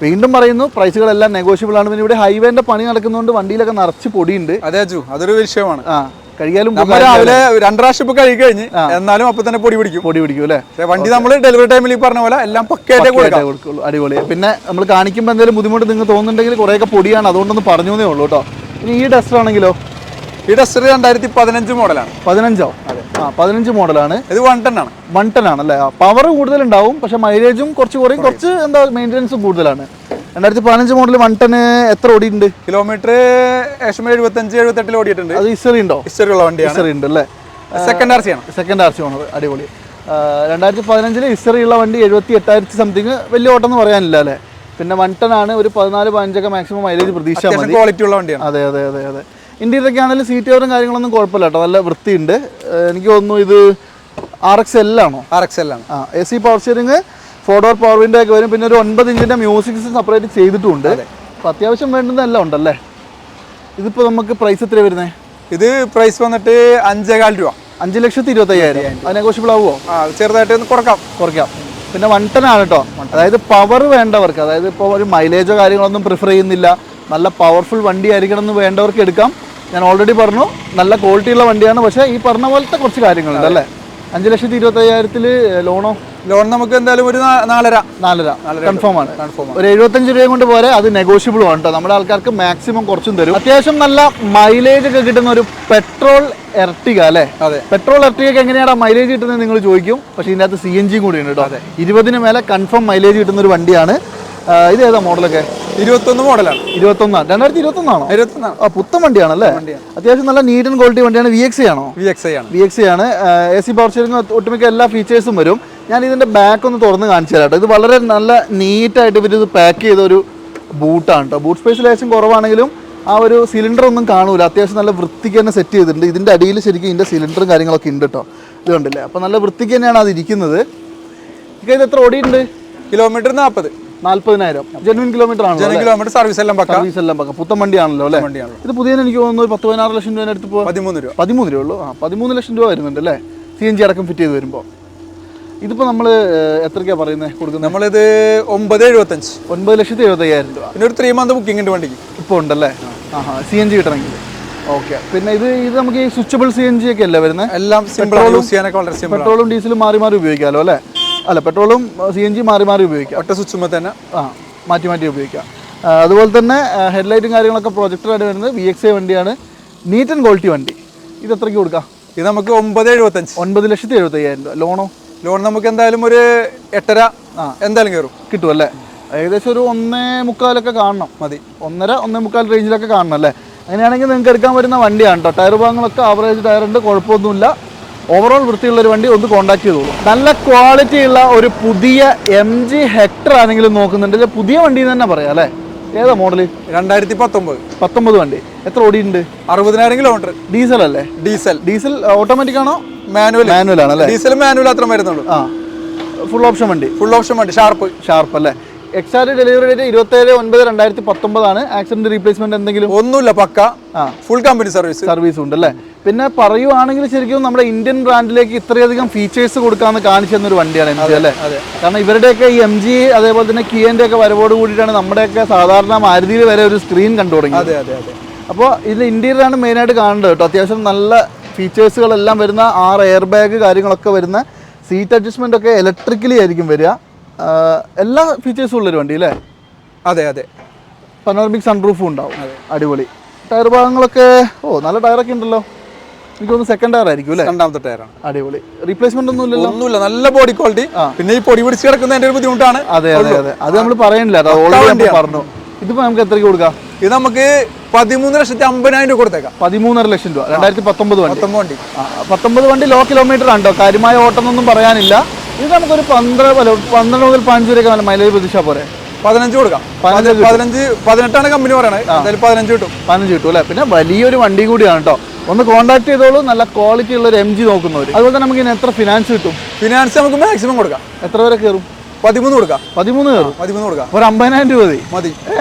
Speaker 2: വീണ്ടും പറയുന്നു, പ്രൈസുകളെല്ലാം നെഗോഷ്യബിൾ ആണ്. പിന്നെ ഇവിടെ ഹൈവേന്റെ പണി നടക്കുന്നതുകൊണ്ട് വണ്ടിയിലൊക്കെ നിറച്ച് പൊടിയുണ്ട്.
Speaker 1: അതെ അജു, അതൊരു വിഷയമാണ്.
Speaker 2: കഴിയാലും
Speaker 1: രാവിലെ 2 പ്രാവശ്യം കഴുകി കഴിഞ്ഞ് എന്നാലും അപ്പൊ തന്നെ പൊടി പിടിക്കും അല്ലേ? വണ്ടി നമ്മൾ ഡെലിവറി ടൈമിൽ ഈ പറഞ്ഞ പോലെ എല്ലാം പക്കയായിട്ടേ കൊടുക്കുള്ളൂ.
Speaker 2: അടിപൊളി. പിന്നെ നമ്മൾ കാണിക്കുമ്പോൾ എന്തെങ്കിലും ബുദ്ധിമുട്ട് നിങ്ങൾക്ക് തോന്നുന്നുണ്ടെങ്കിൽ കുറേയൊക്കെ പൊടിയാണ്, അതുകൊണ്ടൊന്ന് പറഞ്ഞേ ഉള്ളൂ കേട്ടോ. ഇനി ഈ ഡസ്റ്റർ ആണെങ്കിലോ?
Speaker 1: ഈ ഡസ്റ്റർ 2015 മോഡലാണ്.
Speaker 2: 15 15 മോഡലാണ്.
Speaker 1: ഇത് 110 ആണ്.
Speaker 2: 110 ആണല്ലേ? പവർ കൂടുതലുണ്ടാവും, പക്ഷെ മൈലേജും കുറച്ച് കുറയും. കുറച്ച് എന്താ മെയിൻ്റെനൻസും കൂടുതലാണ്. 2015 മോഡൽ 110 എത്ര ഓടിയിട്ടുണ്ട്?
Speaker 1: കിലോമീറ്റർ ഏകദേശം 75-78 ഓടിയിട്ടുണ്ട്.
Speaker 2: അത് ഹിസ്റ്ററി ഉണ്ടോ?
Speaker 1: ഹിസ്റ്ററി ഉള്ള വണ്ടിയാണ്.
Speaker 2: ഹിസ്റ്ററി ഉണ്ട് അല്ലേ? Second RC owner. അടിപൊളി. 2015 ഹിസ്റ്ററി ഉള്ള വണ്ടി 78,000 സംതിങ്. വലിയ ഓട്ടം എന്ന് പറയാനില്ല അല്ലേ? പിന്നെ 110 ആണ്. ഒരു 14-15 മാക്സിമം മൈലേജ് പ്രതീക്ഷ മതി.
Speaker 1: ക്വാളിറ്റി ഉള്ള വണ്ടിയാണ്.
Speaker 2: അതെ. ഇന്ത്യയിലൊക്കെ ആണെങ്കിലും സീറ്റ് കവറും കാര്യങ്ങളൊന്നും കുഴപ്പമില്ല കേട്ടോ. നല്ല വൃത്തിയുണ്ട്. എനിക്ക് തോന്നുന്നു ഇത് RXL ആണോ?
Speaker 1: RXL ആണ്.
Speaker 2: AC power steering, 4 door power window ഒക്കെ വരും. പിന്നെ ഒരു 9 ഇഞ്ചിന്റെ മ്യൂസിക് സെപ്പറേറ്റ് ചെയ്തിട്ടുണ്ട്. അപ്പോൾ അത്യാവശ്യം വേണ്ടുന്നതെല്ലാം ഉണ്ടല്ലേ? ഇതിപ്പോൾ നമുക്ക് പ്രൈസ് എത്ര വരുന്നത്?
Speaker 1: ഇത് പ്രൈസ് വന്നിട്ട് 5.25 രൂപ.
Speaker 2: 5,25,000. അത് നെഗോഷ്യബിൾ ആവുമോ?
Speaker 1: ചെറുതായിട്ട് ഒന്ന് കുറയ്ക്കാം.
Speaker 2: പിന്നെ 110 ആണ് കേട്ടോ. അതായത് പവർ വേണ്ടവർക്ക്, അതായത് ഇപ്പോൾ ഒരു മൈലേജോ കാര്യങ്ങളൊന്നും പ്രിഫർ ചെയ്യുന്നില്ല, നല്ല പവർഫുൾ വണ്ടി ആയിരിക്കണം എന്ന് വേണ്ടവർക്ക് എടുക്കാം. ഞാൻ ഓൾറെഡി പറഞ്ഞു നല്ല ക്വാളിറ്റി ഉള്ള വണ്ടിയാണ്. പക്ഷേ ഈ പറഞ്ഞ പോലത്തെ കുറച്ച് കാര്യങ്ങളുണ്ട് അല്ലേ? 5,25,000 ലോണോ? ലോൺ നമുക്ക് എന്തായാലും ഒരു 4.5 കൺഫേം ആണ്. ഒരു 75 രൂപ കൊണ്ട് പോരെ. അത് നെഗോഷ്യബിളും ആണ് കേട്ടോ. നമ്മുടെ ആൾക്കാർക്ക് മാക്സിമം കുറച്ചും തരും. അത്യാവശ്യം നല്ല മൈലേജ് ഒക്കെ കിട്ടുന്ന ഒരു പെട്രോൾ എർട്ടിക അല്ലേ? പെട്രോൾ എർട്ടികക്ക് എങ്ങനെയാണ് മൈലേജ് കിട്ടുന്നത് നിങ്ങൾ ചോദിക്കും. പക്ഷേ ഇതിനകത്ത് CNG കൂടി ഉണ്ട് കേട്ടോ. 20 മേലെ കൺഫേം മൈലേജ് കിട്ടുന്ന ഒരു വണ്ടിയാണ്. ഇത് ഏതാ മോഡലൊക്കെ?
Speaker 1: 21 മോഡലാണ്.
Speaker 2: 2021 ആണോ? 21 പുത്തൻ വണ്ടിയാണല്ലേ? അത്യാവശ്യം നല്ല നീറ്റ് ആൻഡ് ക്വാളിറ്റി വണ്ടിയാണ്. VXI ആണോ? VXI ആണ്. AC പവർ സ്റ്റിയറിംഗ് ഒട്ടുമിക്ക എല്ലാ ഫീച്ചേഴ്സും വരും. ഞാൻ ഇതിന്റെ ബാക്ക് ഒന്ന് തുറന്ന് കാണിച്ചു തരാം. ഇത് വളരെ നല്ല നീറ്റായിട്ട് ഇവർ ഇത് പാക്ക് ചെയ്ത ഒരു ബൂട്ടാണ് കേട്ടോ. ബൂട്ട് സ്പേസ് ലേശം കുറവാണെങ്കിലും ആ ഒരു സിലിണ്ടർ ഒന്നും കാണൂല. അത്യാവശ്യം നല്ല വൃത്തിക്ക് തന്നെ സെറ്റ് ചെയ്തിട്ടുണ്ട്. ഇതിന്റെ അടിയിൽ ശരിക്കും ഇതിന്റെ സിലിണ്ടറും കാര്യങ്ങളൊക്കെ ഉണ്ട് കേട്ടോ. ഇത് കണ്ടില്ലേ? അപ്പോൾ നല്ല വൃത്തിക്ക് തന്നെയാണ് അത് ഇരിക്കുന്നത്. ഇത് എത്ര ഓടിയിട്ടുണ്ട്?
Speaker 1: കിലോമീറ്റർ 40,000.
Speaker 2: ജെനുവിൻ കിലോമീറ്റർ ആണ്.
Speaker 1: കിലോമീറ്റർ സർവീസ് എല്ലാം പക്ക.
Speaker 2: പുത്തൻ വണ്ടിയാണല്ലോ അല്ലേ? ഇത് പുതിയ എനിക്ക് തോന്നുന്നു 10-16 ലക്ഷം രൂപ അടുത്ത് 13 രൂപ ഉള്ളൂ. 13 ലക്ഷം രൂപ വരുന്നുണ്ട് അല്ലേ? CNG അടക്കം ഫിറ്റ് ചെയ്ത് വരുമ്പോൾ. ഇതിപ്പോൾ നമ്മൾ എത്രയ്ക്കാണ് പറയുന്നത് കൊടുക്കുന്നത്?
Speaker 1: നമ്മളിത് 9.75.
Speaker 2: 9,75,000 രൂപ.
Speaker 1: പിന്നെ ഒരു 3 month ബുക്കിംഗ് ഉണ്ട് വണ്ടിക്ക്
Speaker 2: ഇപ്പോൾ ഉണ്ടല്ലേ? CNG കിട്ടണമെങ്കിൽ. ഓക്കെ. പിന്നെ ഇത് നമുക്ക് ഈ സ്വിച്ചബിൾ CNG ഒക്കെ അല്ലേ വരുന്നത്?
Speaker 1: എല്ലാം സിമ്പിൾ യൂസ് ചെയ്യാനൊക്കെ വളരെ സിമ്പിൾ.
Speaker 2: പെട്രോളും ഡീസലും മാറി ഉപയോഗിക്കാമല്ലോ അല്ലേ? അല്ല, പെട്രോളും CNG മാറി ഉപയോഗിക്കാം.
Speaker 1: ഒറ്റ സ്വിച്ചുമ്പോൾ തന്നെ
Speaker 2: മാറ്റി ഉപയോഗിക്കാം. അതുപോലെ തന്നെ ഹെഡ്ലൈറ്റും കാര്യങ്ങളൊക്കെ പ്രൊജക്ടറായിട്ട് വരുന്നത് VXI വണ്ടിയാണ്. നീറ്റ് ആൻഡ് ക്വാളിറ്റി വണ്ടി. ഇത് എത്രയ്ക്ക് കൊടുക്കാം?
Speaker 1: ഇത് നമുക്ക് 9.75.
Speaker 2: 9,75,000 രൂപ.
Speaker 1: ലോൺ നമുക്ക് എന്തായാലും ഒരു 8.5 എന്തായാലും കയറും.
Speaker 2: കിട്ടും അല്ലേ? ഏകദേശം ഒരു 1.25 കാണണം. മതി. 1.5-1.25 റേഞ്ചിലൊക്കെ കാണണം അല്ലേ? അങ്ങനെയാണെങ്കിൽ നിങ്ങൾക്ക് എടുക്കാൻ വരുന്ന വണ്ടിയാണ് കേട്ടോ. ടയർ ഭാഗങ്ങളൊക്കെ ആവറേജ് ടയറുണ്ട്, കുഴപ്പമൊന്നുമില്ല. ഓവറോൾ വൃത്തിയുള്ളൊരു വണ്ടി. ഒന്ന് കോൺടാക്ട് ചെയ്തോളൂ. നല്ല ക്വാളിറ്റി ഉള്ള ഒരു പുതിയ MG ഹെക്ടർ ആണെങ്കിലും നോക്കുന്നുണ്ട്. പുതിയ വണ്ടി തന്നെ പറയാം അല്ലേ? ഏതാ മോഡല്? 2019 വണ്ടി. എത്ര ഓടിയിട്ടുണ്ട്? 60,000 കിലോമീറ്റർ. ഡീസൽ അല്ലേ? ഡീസൽ ഓട്ടോമാറ്റിക് ആണോ? മാനുവൽ ആണല്ലേ? ഡീസൽ മാനുവൽ അത്ര വരുന്നുള്ളൂ. ഫുൾ ഓപ്ഷൻ വണ്ടി. ഷാർപ്പ് അല്ലേ? Exact delivery date 27/9/2019 accident replacement എന്തെങ്കിലും
Speaker 1: ഒന്നുമില്ല, പക്ക ഫുൾ കമ്പനി സർവീസ്
Speaker 2: ഉണ്ട് അല്ലേ. പിന്നെ പറയുവാണെങ്കിൽ ശരിക്കും നമ്മുടെ ഇന്ത്യൻ ബ്രാൻഡിലേക്ക് ഇത്രയധികം ഫീച്ചേഴ്സ് കൊടുക്കാമെന്ന് കാണിച്ചു തന്നൊരു വണ്ടിയാണ് MG അല്ലേ. കാരണം ഇവരുടെയൊക്കെ ഈ MG അതേപോലെ തന്നെ കിയന്റെ ഒക്കെ വരവോട് കൂടിയിട്ടാണ് നമ്മുടെയൊക്കെ സാധാരണ മാരുതിയിൽ വരെ ഒരു സ്ക്രീൻ കണ്ടു തുടങ്ങി. അപ്പോൾ ഇതിൽ ഇന്റീരിയറാണ് മെയിനായിട്ട് കാണേണ്ടത് കേട്ടോ. അത്യാവശ്യം നല്ല ഫീച്ചേഴ്സുകളെല്ലാം വരുന്ന 6 എയർ ബാഗ് കാര്യങ്ങളൊക്കെ വരുന്ന, സീറ്റ് അഡ്ജസ്റ്റ്മെന്റ് ഒക്കെ ഇലക്ട്രിക്കലി ആയിരിക്കും വരിക. എല്ലാ ഫീച്ചേഴ്സും ഉള്ളൊരു വണ്ടി അല്ലേ.
Speaker 1: അതെ
Speaker 2: പനോറമിക് സൺറൂഫും ഉണ്ടാവും. അടിപൊളി. ടയർ ഭാഗങ്ങളൊക്കെ നല്ല ടയറൊക്കെ ഉണ്ടല്ലോ. എനിക്ക് തോന്നുന്നു സെക്കൻഡ് ടയർ ആയിരിക്കും അല്ലേ.
Speaker 1: രണ്ടാമത്തെ ടയറാണ്.
Speaker 2: അടിപൊളി. റീപ്ലേസ്മെന്റ് ഒന്നുമില്ല,
Speaker 1: നല്ല ബോഡി ക്വാളിറ്റി. പിന്നെ ഈ പൊടി പിടിച്ച് കിടക്കുന്നതിന്റെ ഒരു ബുദ്ധിമുട്ടാണ്.
Speaker 2: അതെ അത് നമ്മൾ പറയുന്നില്ല, അത് ഓൾറെഡി പറഞ്ഞു. ഇതിപ്പോ നമുക്ക് എത്രയ്ക്ക് കൊടുക്കാം?
Speaker 1: ഇത് നമുക്ക് 13,50,000 രൂപ കൊടുത്തേക്കാം.
Speaker 2: 13.5 ലക്ഷം രൂപ. 2019
Speaker 1: വണ്ടി.
Speaker 2: 19 വണ്ടി ലോ കിലോമീറ്റർ ആണ് കേട്ടോ. കാര്യമായ ഓട്ടം ഒന്നും പറയാനില്ല. ഇത് നമുക്കൊരു 12 മുതൽ 15 വരെയൊക്കെ നല്ല മൈലേജ് പ്രതീക്ഷ പോരെ.
Speaker 1: 15 കൊടുക്കാം. 18 കമ്പനി പറയണത്. 15 കിട്ടും.
Speaker 2: 15 കിട്ടും അല്ലേ. പിന്നെ വലിയൊരു വണ്ടി കൂടിയാണ് കേട്ടോ. ഒന്ന് കോൺടാക്ട് ചെയ്തോളൂ. നല്ല ക്വാളിറ്റി ഉള്ള ഒരു MG നോക്കുന്നവർ. അതുപോലെ തന്നെ നമുക്ക് ഇനി എത്ര ഫിനാൻസ് കിട്ടും?
Speaker 1: ഫിനാൻസ് നമുക്ക് മാക്സിമം കൊടുക്കാം.
Speaker 2: എത്ര വരെ കയറും?
Speaker 1: 13 കൊടുക്കാം.
Speaker 2: 13 കയറും.
Speaker 1: 13 കൊടുക്കാം.
Speaker 2: ഒരു 50,000 രൂപ
Speaker 1: മതി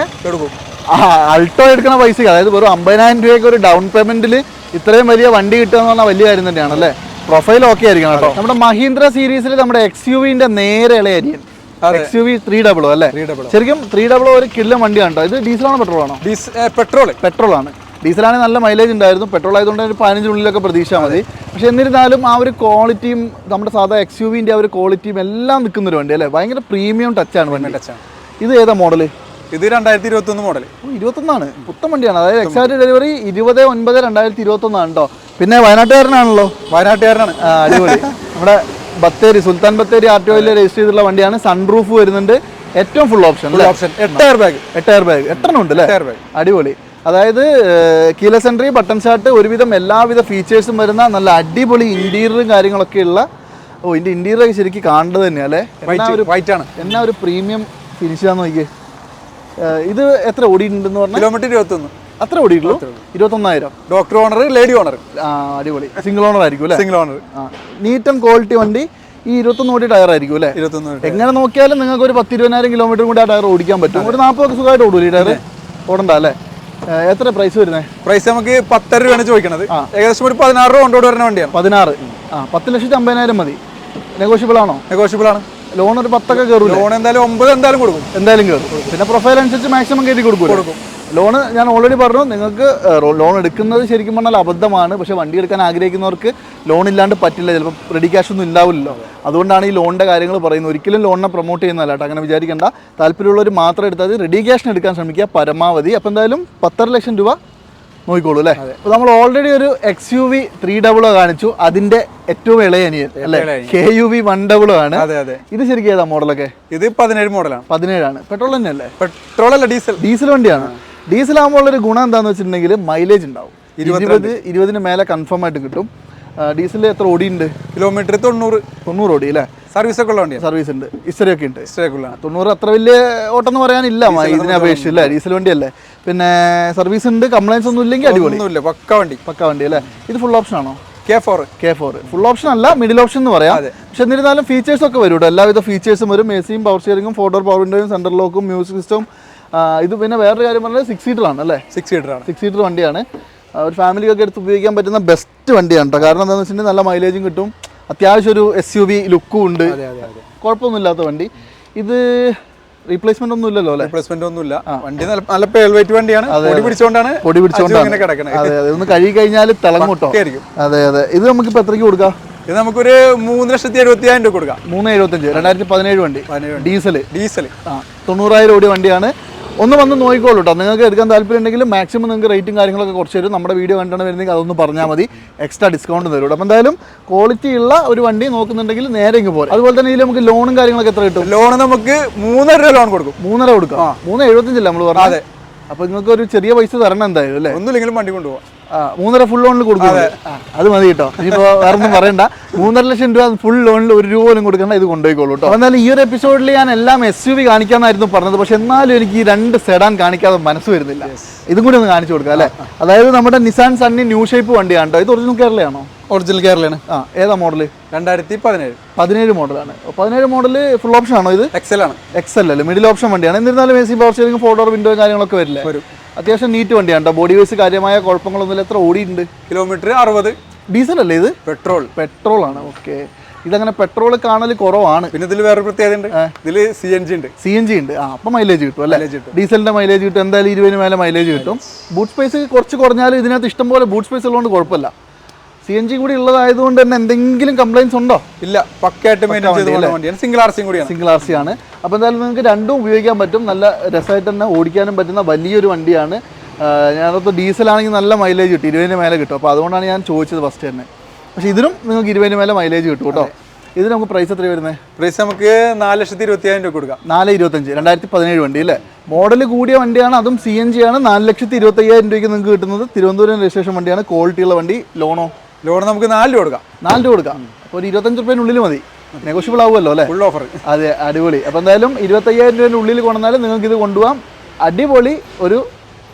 Speaker 1: എടുക്കും.
Speaker 2: അൾട്ടോ എടുക്കുന്ന പൈസ, അതായത് വെറും 50,000 രൂപയ്ക്ക് ഒരു ഡൗൺ പേയ്മെന്റിൽ ഇത്രയും വലിയ വണ്ടി കിട്ടുക എന്ന് പറഞ്ഞാൽ വലിയ കാര്യം തന്നെയാണ് അല്ലേ. പ്രൊഫൈൽ ഓക്കെ ആയിരിക്കണം കേട്ടോ. നമ്മുടെ മഹീന്ദ്ര സീരീസിൽ നമ്മുടെ XUV-ന്റെ നേരെ ഇളയ അരിയൻ XUV 300 അല്ലേ. ശരിക്കും 300 ഒരു കില്ലം വണ്ടിയാണ് കേട്ടോ. ഇത് ഡീസലാണോ പെട്രോൾ ആണോ? പെട്രോൾ ആണ്. ഡീസലാണെങ്കിൽ നല്ല മൈലേജ് ഉണ്ടായിരുന്നു. പെട്രോൾ ആയതുകൊണ്ട് ഒരു 15 പ്രതീക്ഷ മതി. പക്ഷെ എന്നിരുന്നാലും ആ ഒരു ക്വാളിറ്റിയും നമ്മുടെ സാധാ XUV-ന്റെ ആ ഒരു ക്വാളിറ്റിയും എല്ലാം നിൽക്കുന്ന ഒരു വണ്ടി അല്ലേ. ഭയങ്കര പ്രീമിയം ടച്ചാണ് വണ്ടി. ഇത് ഏതാ മോഡല്?
Speaker 1: ഇത് 2021 മോഡൽ.
Speaker 2: 21 പുത്തൻ വണ്ടിയാണ്. അതായത് എക്സാക്ട് ഡെലിവറി 20/9/2021 കേട്ടോ. പിന്നെ വയനാട്ടുകാരനാണല്ലോ.
Speaker 1: വയനാട്ടുകാരനാണ്.
Speaker 2: അടിപൊളി. നമ്മുടെ ബത്തേരി സുൽത്താൻ ബത്തേരി RTOയിൽ രജിസ്റ്റർ ചെയ്തിട്ടുള്ള വണ്ടിയാണ്. സൺറൂഫ് വരുന്നുണ്ട്. ഏറ്റവും ഫുൾ ഓപ്ഷൻ
Speaker 1: 8 എയർ ബാഗ്
Speaker 2: 8 ഉണ്ട് അല്ലേ. അടിപൊളി. അതായത് കീലെസ് എൻട്രി, ബട്ടൺ സ്റ്റാർട്ട്, ഒരുവിധം എല്ലാവിധ ഫീച്ചേഴ്സും വരുന്ന നല്ല അടിപൊളി ഇന്റീരിയറും കാര്യങ്ങളൊക്കെ ഉള്ള. ഇതിന്റെ ഇന്റീരിയർ ശരിക്കും കാണേണ്ടത് തന്നെയാ അല്ലേ. എന്നാ ഒരു പ്രീമിയം ഫിനിഷ് ആണെന്ന് നോക്കിയേ. ഇത് എത്ര ഓടിയിട്ടുണ്ടെന്ന് പറഞ്ഞാൽ?
Speaker 1: കിലോമീറ്റർ 21.
Speaker 2: അത്ര ഓടിയിട്ടുള്ളൂ. 21,000.
Speaker 1: Doctor owner, lady owner.
Speaker 2: അടിപൊളി. സിംഗിൾ ഓണർ ആയിരിക്കും അല്ലേ.
Speaker 1: Single owner.
Speaker 2: Neat and quality വണ്ടി. ഈ 21 ഓടി ടയർ ആയിരിക്കും അല്ലേ.
Speaker 1: 21.
Speaker 2: എങ്ങനെ നോക്കിയാലും നിങ്ങൾക്ക് ഒരു 10-20,000 കിലോമീറ്റർ കൂടി ആ ടയർ ഓടിക്കാൻ പറ്റും. ഒരു 40 സുഖമായിട്ട് ഓടൂലേ ടയർ. ഓടണ്ട അല്ലേ. എത്ര പ്രൈസ് വരുന്നത്?
Speaker 1: പ്രൈസ് നമുക്ക് 10 രൂപയാണ് ചോദിക്കുന്നത്. ഏകദേശം ഒരു 16 രൂപ കൊണ്ടോട് വരുന്ന വണ്ടിയാണ്.
Speaker 2: 16. 10,50,000 മതി. നെഗോഷ്യബിൾ ആണോ?
Speaker 1: നെഗോഷ്യബിൾ ആണ്.
Speaker 2: ലോൺ ഒരു 10 കയറും.
Speaker 1: ലോൺ എന്തായാലും 9 എന്തായാലും കൊടുക്കും.
Speaker 2: എന്തായാലും കയറും. പിന്നെ പ്രൊഫൈൽ അനുസരിച്ച് മാക്സിമം കയറ്റി കൊടുക്കും. ലോണ് ഞാൻ ഓൾറെഡി പറഞ്ഞു, നിങ്ങൾക്ക് ലോൺ എടുക്കുന്നത് ശരിക്കും പറഞ്ഞാൽ അബദ്ധമാണ്. പക്ഷേ വണ്ടി എടുക്കാൻ ആഗ്രഹിക്കുന്നവർക്ക് ലോൺ ഇല്ലാണ്ട് പറ്റില്ല. ചിലപ്പോൾ റെഡി ക്യാഷ് ഒന്നും ഉണ്ടാവില്ലല്ലോ. അതുകൊണ്ടാണ് ഈ ലോണിൻ്റെ കാര്യങ്ങൾ പറയുന്നത്. ഒരിക്കലും ലോണിനെ പ്രൊമോട്ട് ചെയ്യുന്നതല്ല കേട്ടോ. അങ്ങനെ വിചാരിക്കേണ്ട. താല്പര്യമുള്ളവർ മാത്രം എടുത്താൽ റെഡി ക്യാഷിന് എടുക്കാൻ ശ്രമിക്കുക പരമാവധി. അപ്പോൾ എന്തായാലും 10.5 ലക്ഷം രൂപ നോക്കിക്കോളൂ അല്ലേ. അപ്പോൾ നമ്മൾ ഓൾറെഡി ഒരു XUV 300 കാണിച്ചു. അതിന്റെ ഏറ്റവും ഇളയ അനിയൻ അല്ലേ KUV 100 ആണ്. ഇത് ശരിക്കും ഏതാ മോഡലൊക്കെ?
Speaker 1: ഇത് 17 മോഡലാണ്.
Speaker 2: 17 പെട്രോൾ തന്നെയല്ലേ?
Speaker 1: പെട്രോൾ അല്ല, ഡീസൽ വണ്ടിയാണ്.
Speaker 2: ഡീസൽ ആകുമ്പോൾ ഒരു ഗുണം എന്താണെന്ന് വെച്ചിട്ടുണ്ടെങ്കിൽ മൈലേജ് ഉണ്ടാവും. 20 മേലെ കൺഫേം ആയിട്ട് കിട്ടും. ഡീസലിൽ എത്ര ഓടിയുണ്ട്?
Speaker 1: കിലോമീറ്റർ 90
Speaker 2: ഓടി അല്ലേ.
Speaker 1: സർവീസ് ഒക്കെ ഉള്ള വണ്ടിയാണ്.
Speaker 2: സർവീസ് ഉണ്ട്, ഹിസ്റ്ററിയൊക്കെ ഉണ്ട്. 90 അത്ര വലിയ ഓട്ടം എന്ന് പറയാനില്ല ഇതിനെ അപേക്ഷിച്ച് അല്ലേ. ഡീസൽ വണ്ടിയല്ലേ. പിന്നെ സർവീസ് ഉണ്ട്, കംപ്ലൈൻസ് ഒന്നും ഇല്ലെങ്കിൽ അടിപൊളി.
Speaker 1: പക്ക വണ്ടി
Speaker 2: അല്ലേ. ഇത് ഫുൾ ഓപ്ഷൻ ആണോ?
Speaker 1: K4
Speaker 2: ഫുൾ ഓപ്ഷൻ അല്ല, മിഡിൽ ഓപ്ഷൻ എന്ന് പറയാം. പക്ഷെ എന്നിരുന്നാലും ഫീച്ചേഴ്സ് ഒക്കെ വരും. എല്ലാവിധ ഫീച്ചേഴ്സും വരും. എസിയും പവർ സ്റ്റിയറിംഗും 4 പവർ വിൻഡോയും സെൻട്രൽ ലോക്കും മ്യൂസിക് സിസ്റ്റം. ഇത് പിന്നെ വേറൊരു കാര്യം പറഞ്ഞാൽ 6 സീറ്റർ ആണ് അല്ലേ.
Speaker 1: 6
Speaker 2: സീറ്റർ വണ്ടിയാണ്. ഒരു ഫാമിലിക്കൊക്കെ എടുത്ത് ഉപയോഗിക്കാൻ പറ്റുന്ന ബെസ്റ്റ് വണ്ടിയാണ് കേട്ടോ. കാരണം എന്താണെന്ന് വെച്ചിട്ടുണ്ടെങ്കിൽ നല്ല മൈലേജും കിട്ടും. അത്യാവശ്യം ഒരു SUV ലുക്കും ഉണ്ട്. കുഴപ്പമൊന്നുമില്ലാത്ത വണ്ടി. ഇത് റീപ്ലേസ്മെന്റ് ഒന്നും ഇല്ലല്ലോ അല്ലേ.
Speaker 1: റീപ്ലേസ്മെന്റ് ഒന്നുമില്ല. വണ്ടി നല്ല പേൾ വെയിറ്റ് വണ്ടിയാണ്. പൊടി പിടിച്ചോണ്ടാണ്.
Speaker 2: അതെ, ഒന്ന് കഴുകി കഴിഞ്ഞാൽ തിളങ്ങും കേട്ടോ. അതെ. ഇത് നമുക്ക് ഇപ്പൊ എത്രയ്ക്ക് കൊടുക്കാം?
Speaker 1: ഇത് നമുക്കൊരു 3,75,000 രൂപ കൊടുക്കാം.
Speaker 2: 3,75,000. 2017 വണ്ടി. ഡീസൽ 90,000 ഓടിയ വണ്ടിയാണ്. ഒന്ന് വന്ന് നോക്കിക്കോളൂ കേട്ടോ. നിങ്ങൾക്ക് എടുക്കാൻ താല്പര്യം ഉണ്ടെങ്കിൽ മാക്സിമം നിങ്ങൾക്ക് റേറ്റും കാര്യങ്ങളൊക്കെ കുറച്ച് തരും. നമ്മുടെ വീഡിയോ കണ്ടാണ് വരുന്നെങ്കിൽ അതൊന്ന് പറഞ്ഞാൽ മതി. എക്സ്ട്രാ ഡിസ്കൗണ്ട് തരും. അപ്പോൾ എന്തായാലും ക്വാളിറ്റി ഉള്ള ഒരു വണ്ടി നോക്കുന്നുണ്ടെങ്കിൽ നേരെ ഇങ്ങ് പോരാ. അതുപോലെ തന്നെ ഇതിൽ നമുക്ക് ലോണും കാര്യങ്ങളൊക്കെ എത്ര കിട്ടും?
Speaker 1: ലോൺ നമുക്ക് 3.5 രൂപ ലോൺ കൊടുക്കും.
Speaker 2: 3.5 കൊടുക്കാം. 3.75 നമ്മൾ പറഞ്ഞത്. അപ്പോൾ നിങ്ങൾക്ക് ഒരു ചെറിയ പൈസ തരണം എന്തായാലും അല്ലേ.
Speaker 1: ഒന്നുമില്ലെങ്കിലും വണ്ടി കൊണ്ടുപോകാം.
Speaker 2: 3.5 ഫുൾ ലോണിൽ കൊടുക്കും. അത് മതി കേട്ടോ, ഇനിയിപ്പോ വേറെ ഒന്നും പറയണ്ട. 3.5 ലക്ഷം രൂപ ഫുൾ ലോണിൽ 1 രൂപ പോലും കൊടുക്കണ്ട, ഇത് കൊണ്ടുപോയിക്കോളൂ കേട്ടോ. എന്നാലും ഈ ഒരു എപ്പിസോഡിൽ ഞാൻ എല്ലാം SUV കാണിക്കാമെന്നായിരുന്നു പറഞ്ഞത്, പക്ഷെ എന്നാലും എനിക്ക് ഈ 2 സെഡാൻ കാണിക്കാതെ മനസ്സ് വരുന്നില്ല. ഇതും കൂടി ഒന്ന് കാണിച്ചു കൊടുക്കാം അല്ലേ. അതായത് നമ്മുടെ നിസാൻ സണ്ണി ന്യൂ ഷേപ്പ് വണ്ടിയാണ് കേട്ടോ. ഇത് ഒറിജിനൽ കേരളയാണോ?
Speaker 1: ഒറിജിനൽ കേരളയാണ്.
Speaker 2: ഏതാ മോഡല്?
Speaker 1: 2017
Speaker 2: മോഡലാണ്. 17 മോഡല് ഫുൾ ഓപ്ഷൻ ആണോ? ഇത്
Speaker 1: എക്സൽ ആണ്.
Speaker 2: എക്സൽ അല്ലേ, മിഡിൽ ഓപ്ഷൻ വണ്ടിയാണ്. എന്നിരുന്നാലും AC power steering, 4 door window കാര്യങ്ങളൊക്കെ വരില്ലേ? അത്യാവശ്യം നീറ്റ് വണ്ടിയാണ് കേട്ടോ. ബോഡി വൈസ് കാര്യമായ കുഴപ്പങ്ങളൊന്നുമില്ല. എത്ര ഓടിയിട്ടുണ്ട്?
Speaker 1: കിലോമീറ്റർ 60.
Speaker 2: ഡീസൽ അല്ലേ ഇത്? പെട്രോൾ ആണ്. ഓക്കെ, ഇതങ്ങനെ പെട്രോൾ കാണൽ കുറവാണ്.
Speaker 1: പിന്നെ ഇതിൽ വേറെ പ്രത്യേകത ഉണ്ട്, ഇതിൽ CNG ഉണ്ട്.
Speaker 2: അപ്പൊ മൈലേജ് കിട്ടും അല്ലേ? ഡീസലിന്റെ മൈലേജ് കിട്ടും, എന്തായാലും 20 മേലെ മൈലേജ് കിട്ടും. ബൂട്ട് സ്പേസ് കുറച്ച് കുറഞ്ഞാലും ഇതിനകത്ത് ഇഷ്ടം പോലെ ബൂട്ട് സ്പേസ് ഉള്ളതുകൊണ്ട് കുഴപ്പമില്ല. CNG കൂടി ഉള്ളതായതുകൊണ്ട് തന്നെ എന്തെങ്കിലും കംപ്ലൈൻസ് ഉണ്ടോ?
Speaker 1: ഇല്ല, പക്കയായിട്ട് സിംഗിൾ RC
Speaker 2: ആണ്. അപ്പോൾ എന്തായാലും നിങ്ങൾക്ക് രണ്ടും ഉപയോഗിക്കാൻ പറ്റും. നല്ല രസമായിട്ട് തന്നെ ഓടിക്കാനും പറ്റുന്ന വലിയൊരു വണ്ടിയാണ്. ഞാനപ്പോൾ ഡീസലാണെങ്കിൽ നല്ല മൈലേജ് കിട്ടും, 20 മേലെ കിട്ടും. അപ്പോൾ അതുകൊണ്ടാണ് ഞാൻ ചോദിച്ചത് ഫസ്റ്റ് തന്നെ. പക്ഷേ ഇതിനും നിങ്ങൾക്ക് 20 മേലെ മൈലേജ് കിട്ടും കേട്ടോ. ഇത് നമുക്ക് പ്രൈസ് എത്ര വരുന്നത്?
Speaker 1: പ്രൈസ് നമുക്ക് 4,25,000 രൂപ കൊടുക്കാം.
Speaker 2: 4,25,000 2017 വണ്ടി അല്ലേ? മോഡൽ കൂടിയ വണ്ടിയാണ്, അതും CNG ആണ്. 4,25,000 രൂപയ്ക്ക് നിങ്ങൾക്ക് കിട്ടുന്നത്. തിരുവനന്തപുരം രജിസ്ട്രേഷൻ വണ്ടിയാണ്, ക്വാളിറ്റി ഉള്ള വണ്ടി.
Speaker 1: ലോൺ നമുക്ക് 4 രൂപ കൊടുക്കാം.
Speaker 2: 4 രൂപ കൊടുക്കാം. അപ്പോൾ ഒരു 25 രൂപേനുള്ളിൽ മതി, നെഗോഷ്യബിൾ ആവുമല്ലോ അല്ലേ?
Speaker 1: Full offer.
Speaker 2: അതെ, അടിപൊളി. അപ്പോൾ എന്തായാലും 25,000 രൂപേൻ്റെ ഉള്ളിൽ കൊണ്ടുവന്നാലും നിങ്ങൾക്ക് ഇത് കൊണ്ടുപോകാം. അടിപൊളി ഒരു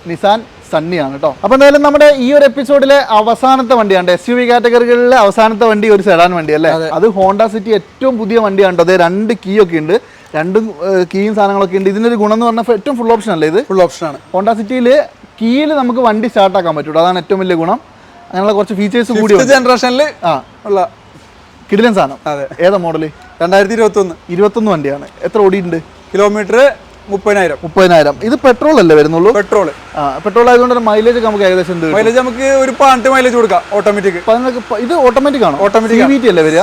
Speaker 2: നിസാൻ സണ്ണിയാണ് കേട്ടോ. അപ്പോൾ എന്തായാലും നമ്മുടെ ഈ ഒരു എപ്പിസോഡിലെ അവസാനത്തെ വണ്ടിയാണ്, SUV കാറ്റഗറികളിലെ അവസാനത്തെ വണ്ടി ഒരു സെഡാൻ വണ്ടി അല്ലേ? അത് ഹോണ്ട സിറ്റി ഏറ്റവും പുതിയ വണ്ടിയാണ് കേട്ടോ. അതായത് 2 കീ ഒക്കെ ഉണ്ട്, 2 കീയും സാധനങ്ങളൊക്കെ ഉണ്ട്. ഇതിനൊരു ഗുണം എന്ന് പറഞ്ഞാൽ ഏറ്റവും ഫുൾ ഓപ്ഷൻ അല്ലേ? ഇത്
Speaker 1: ഫുൾ ഓപ്ഷൻ ആണ്.
Speaker 2: ഹോണ്ട സിറ്റിയിൽ കീയിൽ നമുക്ക് വണ്ടി സ്റ്റാർട്ടാക്കാൻ പറ്റും, അതാണ് ഏറ്റവും വലിയ ഗുണം. അങ്ങനെയുള്ള കുറച്ച് ഫീച്ചേഴ്സ് കൂടി
Speaker 1: ജനറേഷനിൽ ഉള്ള
Speaker 2: കിടിലൻ സാധനം. ഏതാ മോഡല്?
Speaker 1: 2021
Speaker 2: വണ്ടിയാണ്. എത്ര ഓടിയിട്ടുണ്ട്?
Speaker 1: കിലോമീറ്റർ 30,000.
Speaker 2: ഇത് പെട്രോൾ അല്ലേ വരുന്നുള്ളൂ?
Speaker 1: പെട്രോൾ
Speaker 2: ആയതുകൊണ്ട് മൈലേജ് നമുക്ക് ഏകദേശം
Speaker 1: മൈലേജ് നമുക്ക് ഒരു 18 മൈലേജ് കൊടുക്കാം. ഓട്ടോമാറ്റിക്.
Speaker 2: ഇത് ഓട്ടോമാറ്റിക് ആണോ? CVT അല്ലേ വരിക?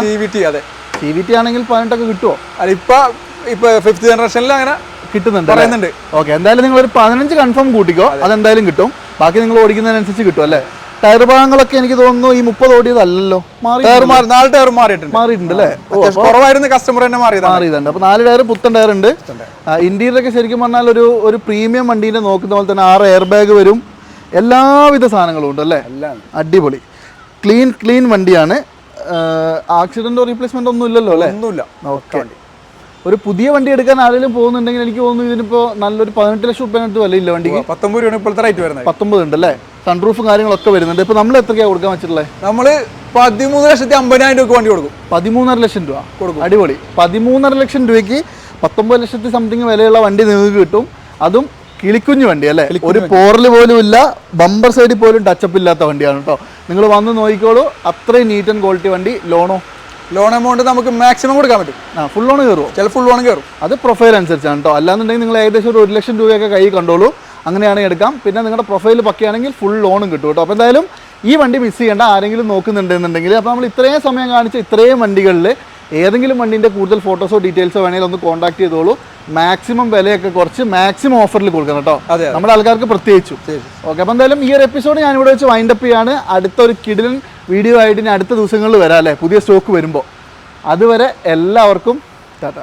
Speaker 1: അതെ.
Speaker 2: CVT ആണെങ്കിൽ 18 ഒക്കെ കിട്ടുമോ?
Speaker 1: അല്ല, ഇപ്പൊ 5th ജനറേഷനിൽ അങ്ങനെ
Speaker 2: കിട്ടുന്നുണ്ട്. ഓക്കെ, എന്തായാലും നിങ്ങൾ ഒരു 15 കൺഫേം കൂട്ടിക്കോ, അതെന്തായാലും കിട്ടും. ബാക്കി നിങ്ങൾ ഓടിക്കുന്നതിനനുസരിച്ച് കിട്ടും അല്ലേ? ടയർ ഭാഗങ്ങളൊക്കെ എനിക്ക് തോന്നുന്നു ഈ 30 ഓടിയതല്ലോ,
Speaker 1: 4 ടയർ
Speaker 2: മാറിയിട്ടുണ്ട് അല്ലേ?
Speaker 1: കുറവായിരുന്നു, കസ്റ്റമർ തന്നെ
Speaker 2: മാറിയതുണ്ട്. അപ്പൊ 4 ടയർ പുത്തൻ ടയർ ഉണ്ട്. ഇന്റീരിയർ ഒക്കെ ശരിക്കും പറഞ്ഞാൽ ഒരു പ്രീമിയം വണ്ടീനെ നോക്കുന്ന പോലെ തന്നെ 6 എയർ ബാഗ് വരും, എല്ലാവിധ സാധനങ്ങളും ഉണ്ട് അല്ലേ? അടിപൊളി ക്ലീൻ വണ്ടിയാണ്. ആക്സിഡന്റോ റീപ്ലേസ്മെന്റ് ഒന്നും ഇല്ലല്ലോ അല്ലേ?
Speaker 1: ഒന്നുമില്ല.
Speaker 2: ഓക്കെ, ഒരു പുതിയ വണ്ടി എടുക്കാൻ ആരെങ്കിലും പോകുന്നുണ്ടെങ്കിൽ എനിക്ക് തോന്നുന്നു ഇതിനിപ്പോൾ നല്ലൊരു 18 ലക്ഷം രൂപ വിലയില്ല വണ്ടിക്ക്.
Speaker 1: 19 രൂപ ഇപ്പോഴത്തെ റേറ്റ് വരുന്നത്.
Speaker 2: 19 ഉണ്ട് അല്ലേ? സൺറൂഫും കാര്യങ്ങളൊക്കെ വരുന്നുണ്ട്. ഇപ്പൊ നമ്മൾ എത്രയ്ക്കാണ് കൊടുക്കാൻ വെച്ചിട്ടുള്ളത്?
Speaker 1: നമ്മള് 13,50,000 രൂപ വണ്ടി കൊടുക്കും.
Speaker 2: 13.5 ലക്ഷം രൂപ കൊടുക്കും. അടിപൊളി. 13.5 ലക്ഷം രൂപയ്ക്ക് 19 ലക്ഷത്തി സംതിങ് വിലയുള്ള വണ്ടി നിങ്ങൾക്ക് കിട്ടും. അതും കിളിക്കുഞ്ഞു വണ്ടി അല്ലേ? ഒരു പോറല് പോലും ഇല്ല, ബമ്പർ സൈഡിൽ പോലും ടച്ചപ്പ് ഇല്ലാത്ത വണ്ടിയാണ് കേട്ടോ. നിങ്ങൾ വന്ന് നോക്കിക്കോളൂ, അത്രയും നീറ്റ് ആൻഡ് ക്വാളിറ്റി വണ്ടി.
Speaker 1: ലോൺ എമൗണ്ട് നമുക്ക് മാക്സിമം കൊടുക്കാൻ പറ്റും.
Speaker 2: ഫുൾ ലോൺ കയറുമോ?
Speaker 1: ചില ഫുൾ ലോൺ കയറും.
Speaker 2: അത് പ്രൊഫൈൽ അനുസരിച്ചാണ് കേട്ടോ. അല്ലാന്നുണ്ടെങ്കിൽ നിങ്ങൾ ഏകദേശം ഒരു 1 ലക്ഷം രൂപയൊക്കെ കൈ കണ്ടോളൂ, അങ്ങനെയാണെങ്കിൽ എടുക്കാം. പിന്നെ നിങ്ങളുടെ പ്രൊഫൈൽ പക്കയാണെങ്കിൽ ഫുൾ ലോണും കിട്ടും കേട്ടോ. അപ്പോൾ എന്തായാലും ഈ വണ്ടി മിസ് ചെയ്യേണ്ട, ആരെങ്കിലും നോക്കുന്നുണ്ടെന്നുണ്ടെങ്കിൽ. അപ്പോൾ നമ്മൾ ഇത്രയും സമയം കാണിച്ച ഇത്രയും വണ്ടികളിൽ ഏതെങ്കിലും വണ്ടിൻ്റെ കൂടുതൽ ഫോട്ടോസോ ഡീറ്റെയിൽസോ വേണമെങ്കിൽ ഒന്ന് കോൺടാക്ട് ചെയ്തോളൂ. മാക്സിമം വിലയൊക്കെ കുറച്ച് മാക്സിമം ഓഫറിൽ കൊടുക്കണം കേട്ടോ, നമ്മുടെ ആൾക്കാർക്ക് പ്രത്യേകിച്ചും. ഓക്കെ, അപ്പോൾ എന്തായാലും ഈ ഒരു എപ്പിസോഡ് ഞാനിവിടെ വെച്ച് വൈൻഡപ്പ് ചെയ്യാണ്. അടുത്തൊരു കിടിലൻ വീഡിയോ ആയിട്ട് ഇനി അടുത്ത ദിവസങ്ങളിൽ വരാം അല്ലേ, പുതിയ സ്റ്റോക്ക് വരുമ്പോൾ. അതുവരെ എല്ലാവർക്കും ടാറ്റ.